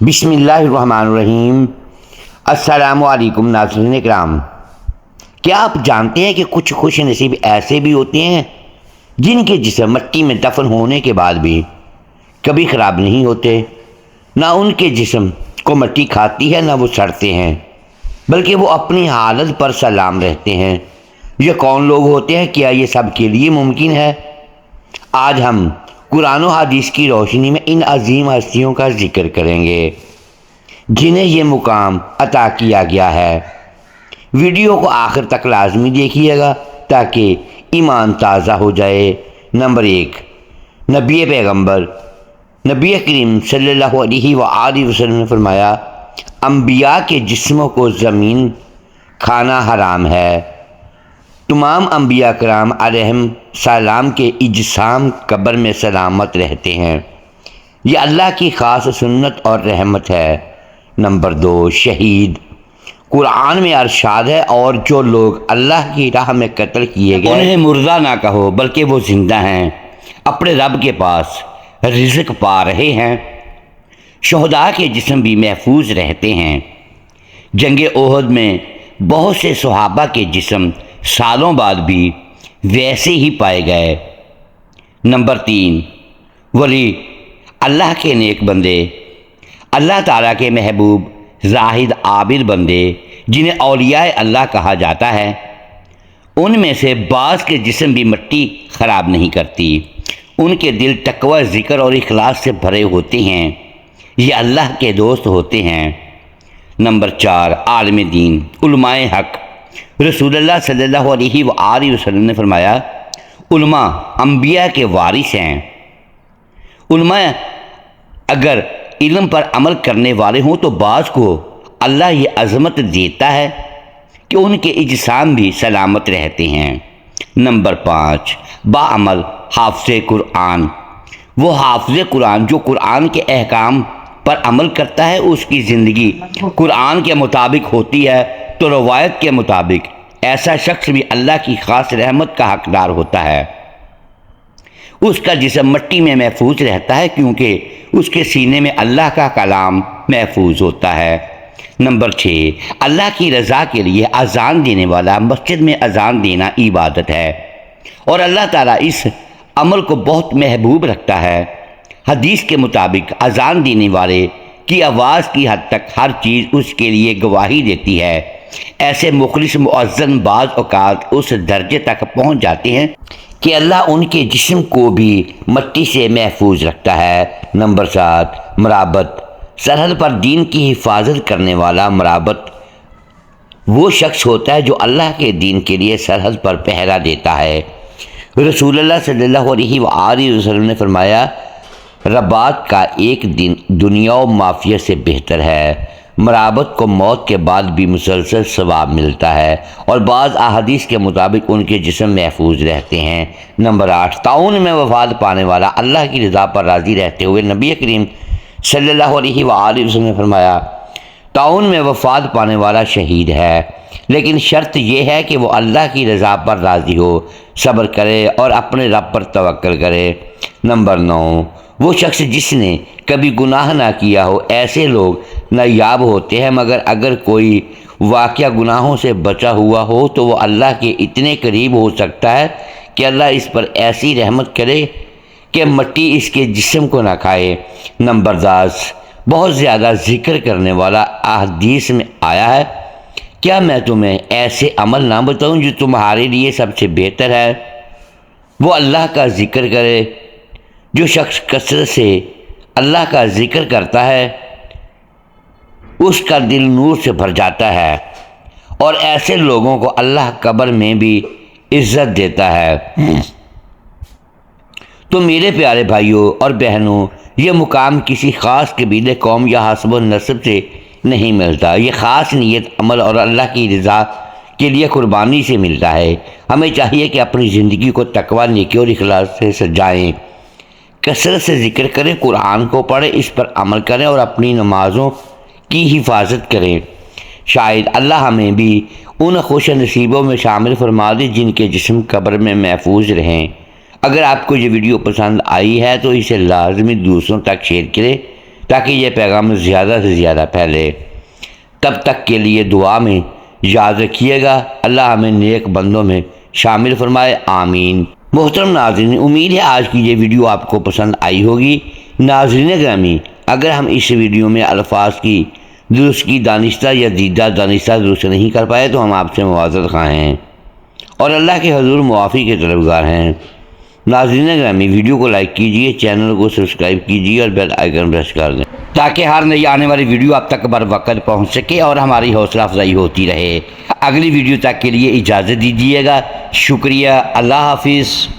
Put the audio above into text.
بسم اللہ الرحمن الرحیم۔ السلام علیکم ناظرین اکرام، کیا آپ جانتے ہیں کہ کچھ خوش نصیب ایسے بھی ہوتے ہیں جن کے جسم مٹی میں دفن ہونے کے بعد بھی کبھی خراب نہیں ہوتے، نہ ان کے جسم کو مٹی کھاتی ہے نہ وہ سڑتے ہیں، بلکہ وہ اپنی حالت پر سلام رہتے ہیں۔ یہ کون لوگ ہوتے ہیں؟ کیا یہ سب کے لیے ممکن ہے؟ آج ہم قرآن و حدیث کی روشنی میں ان عظیم ہستیوں کا ذکر کریں گے جنہیں یہ مقام عطا کیا گیا ہے۔ ویڈیو کو آخر تک لازمی دیکھیے گا تاکہ ایمان تازہ ہو جائے۔ نمبر 1، نبی پیغمبر نبی کریم صلی اللہ علیہ وآلہ وسلم نے فرمایا، انبیاء کے جسموں کو زمین کھانا حرام ہے۔ تمام انبیاء کرام علیہم السلام کے اجسام قبر میں سلامت رہتے ہیں۔ یہ اللہ کی خاص سنت اور رحمت ہے۔ نمبر 2، شہید۔ قرآن میں ارشاد ہے، اور جو لوگ اللہ کی راہ میں قتل کیے گئے انہیں مردہ نہ کہو بلکہ وہ زندہ ہیں، اپنے رب کے پاس رزق پا رہے ہیں۔ شہداء کے جسم بھی محفوظ رہتے ہیں۔ جنگ احد میں بہت سے صحابہ کے جسم سالوں بعد بھی ویسے ہی پائے گئے۔ نمبر 3، ولی۔ اللہ کے نیک بندے، اللہ تعالیٰ کے محبوب زاہد عابد بندے جنہیں اولیاء اللہ کہا جاتا ہے، ان میں سے بعض کے جسم بھی مٹی خراب نہیں کرتی۔ ان کے دل تقوی، ذکر اور اخلاص سے بھرے ہوتے ہیں۔ یہ اللہ کے دوست ہوتے ہیں۔ نمبر 4، عالم دین، علماء حق۔ رسول اللہ صلی اللہ علیہ وآلہ وسلم نے فرمایا، علماء انبیاء کے وارث ہیں۔ علماء اگر علم پر عمل کرنے والے ہوں تو بعض کو اللہ یہ عظمت دیتا ہے کہ ان کے اجسام بھی سلامت رہتے ہیں۔ نمبر 5، باعمل حافظ قرآن۔ وہ حافظ قرآن جو قرآن کے احکام پر عمل کرتا ہے، اس کی زندگی قرآن کے مطابق ہوتی ہے تو روایت کے مطابق ایسا شخص بھی اللہ کی خاص رحمت کا حقدار ہوتا ہے۔ اس کا جسم مٹی میں محفوظ رہتا ہے کیونکہ اس کے سینے میں اللہ کا کلام محفوظ ہوتا ہے۔ نمبر 6، اللہ کی رضا کے لیے اذان دینے والا۔ مسجد میں اذان دینا عبادت ہے اور اللہ تعالیٰ اس عمل کو بہت محبوب رکھتا ہے۔ حدیث کے مطابق اذان دینے والے کی آواز کی حد تک ہر چیز اس کے لیے گواہی دیتی ہے۔ ایسے مخلص مؤذن بعض اوقات اس درجے تک پہنچ جاتے ہیں کہ اللہ ان کے جسم کو بھی مٹی سے محفوظ رکھتا ہے۔ نمبر 7، مرابط۔ سرحد پر دین کی حفاظت کرنے والا مرابط وہ شخص ہوتا ہے جو اللہ کے دین کے لیے سرحد پر پہرا دیتا ہے۔ رسول اللہ صلی اللہ علیہ وآلہ وسلم نے فرمایا، رباط کا ایک دن دنیا و معافیت سے بہتر ہے۔ مرابط کو موت کے بعد بھی مسلسل ثواب ملتا ہے اور بعض احادیث کے مطابق ان کے جسم محفوظ رہتے ہیں۔ نمبر 8، تعاون میں وفات پانے والا۔ اللہ کی رضا پر راضی رہتے ہوئے نبی کریم صلی اللہ علیہ وآلہ وسلم نے فرمایا، تعاون میں وفات پانے والا شہید ہے، لیکن شرط یہ ہے کہ وہ اللہ کی رضا پر راضی ہو، صبر کرے اور اپنے رب پر توکل کرے۔ نمبر 9، وہ شخص جس نے کبھی گناہ نہ کیا ہو۔ ایسے لوگ نایاب ہوتے ہیں، مگر اگر کوئی واقعہ گناہوں سے بچا ہوا ہو تو وہ اللہ کے اتنے قریب ہو سکتا ہے کہ اللہ اس پر ایسی رحمت کرے کہ مٹی اس کے جسم کو نہ کھائے۔ نمبر 10، بہت زیادہ ذکر کرنے والا۔ احادیث میں آیا ہے، کیا میں تمہیں ایسے عمل نہ بتاؤں جو تمہارے لیے سب سے بہتر ہے؟ وہ اللہ کا ذکر کرے۔ جو شخص کثرت سے اللہ کا ذکر کرتا ہے اس کا دل نور سے بھر جاتا ہے، اور ایسے لوگوں کو اللہ قبر میں بھی عزت دیتا ہے۔ تو میرے پیارے بھائیوں اور بہنوں، یہ مقام کسی خاص قبیلے، قوم یا حسب و نسب سے نہیں ملتا۔ یہ خاص نیت، عمل اور اللہ کی رضا کے لیے قربانی سے ملتا ہے۔ ہمیں چاہیے کہ اپنی زندگی کو تقوی، نیکی اور اخلاص سے سجائیں، کثرت سے ذکر کریں، قرآن کو پڑھیں، اس پر عمل کریں اور اپنی نمازوں کی حفاظت کریں۔ شاید اللہ ہمیں بھی ان خوش نصیبوں میں شامل فرما دے جن کے جسم قبر میں محفوظ رہیں۔ اگر آپ کو یہ ویڈیو پسند آئی ہے تو اسے لازمی دوسروں تک شیئر کریں تاکہ یہ پیغام زیادہ سے زیادہ پھیلے۔ تب تک کے لیے دعا میں یاد رکھیے گا۔ اللہ ہمیں نیک بندوں میں شامل فرمائے، آمین۔ محترم ناظرین، امید ہے آج کی یہ ویڈیو آپ کو پسند آئی ہوگی۔ ناظرین گرامی، اگر ہم اس ویڈیو میں الفاظ کی درستگی دانستہ یا دیدہ دانستہ درست نہیں کر پائے تو ہم آپ سے معذرت خواہ ہیں اور اللہ کے حضور معافی کے طلبگار ہیں۔ ناظرین گرامی، ویڈیو کو لائک کیجئے، چینل کو سبسکرائب کیجئے اور بیل آئیکن پریس کر دیں تاکہ ہر نئی آنے والی ویڈیو آپ تک بر وقت پہنچ سکے اور ہماری حوصلہ افزائی ہوتی رہے۔ اگلی ویڈیو تک کے لیے اجازت دیجیے گا۔ شکریہ، اللہ حافظ۔